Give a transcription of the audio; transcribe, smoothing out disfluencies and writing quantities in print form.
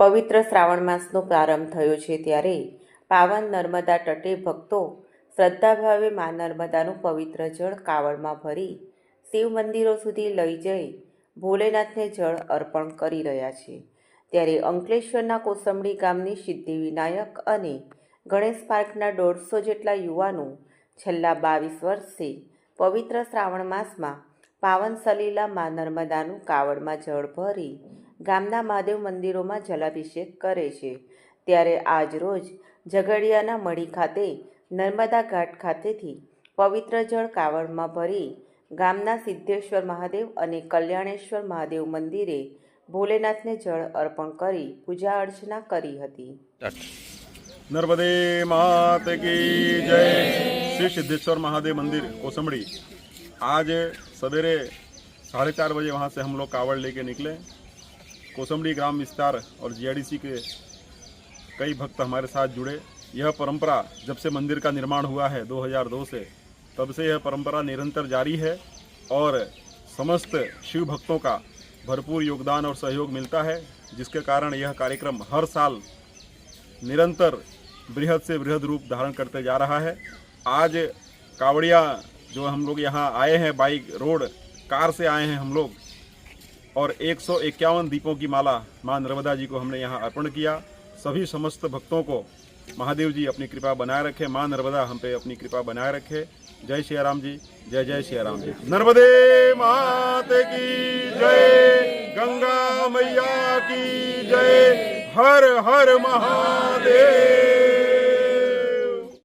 પવિત્ર શ્રાવણ માસનો પ્રારંભ થયો છે ત્યારે પાવન નર્મદા તટે ભક્તો શ્રદ્ધાભાવે મા નર્મદાનું પવિત્ર જળ કાવડમાં ભરી શિવ મંદિરો સુધી લઈ જઈ ભોલેનાથને જળ અર્પણ કરી રહ્યા છે। ત્યારે અંકલેશ્વરના કોસંબડી ગામની સિદ્ધિવિનાયક અને ગણેશ પાર્કના 150 જેટલા યુવાનો છેલ્લા 22 વર્ષથી પવિત્ર શ્રાવણ માસમાં પાવન સલીલા મા નર્મદાનું કાવડમાં જળ ભરી ગામના મહાદેવ મંદિરોમાં જલાભિષેક કરે છે। ત્યારે આજ રોજ ઝઘડિયાના મઢી ખાતે નર્મદા ઘાટ ખાતેથી પવિત્ર જળ કાવડમાં ભરી ગામના સિદ્ધેશ્વર મહાદેવ અને કલ્યાણેશ્વર મહાદેવ મંદિરે ભોલેનાથને જળ અર્પણ કરી પૂજા અર્ચના કરી હતી। नर्मदे मात की जय। श्री सिद्धेश्वर महादेव मंदिर कोसंबड़ी। आज सवेरे 4:30 बजे वहाँ से हम लोग कावड़ लेके निकले। कोसंबड़ी ग्राम विस्तार और जीआईडीसी के कई भक्त हमारे साथ जुड़े। यह परंपरा जब से मंदिर का निर्माण हुआ है 2002 से, तब से यह परंपरा निरंतर जारी है और समस्त शिव भक्तों का भरपूर योगदान और सहयोग मिलता है, जिसके कारण यह कार्यक्रम हर साल निरंतर बृहद से बृहद रूप धारण करते जा रहा है। आज कावड़िया जो हम लोग यहाँ आए हैं, बाइक रोड कार से आए हैं हम लोग, और 151 दीपों की माला माँ नर्मदा जी को हमने यहाँ अर्पण किया। सभी समस्त भक्तों को महादेव जी अपनी कृपा बनाए रखे, माँ नर्मदा हम पे अपनी कृपा बनाए रखे। जय श्री राम जी, जय जय श्री राम जी। नर्मदे माते की जय, गंगा मैया की जय, हर हर महादेव।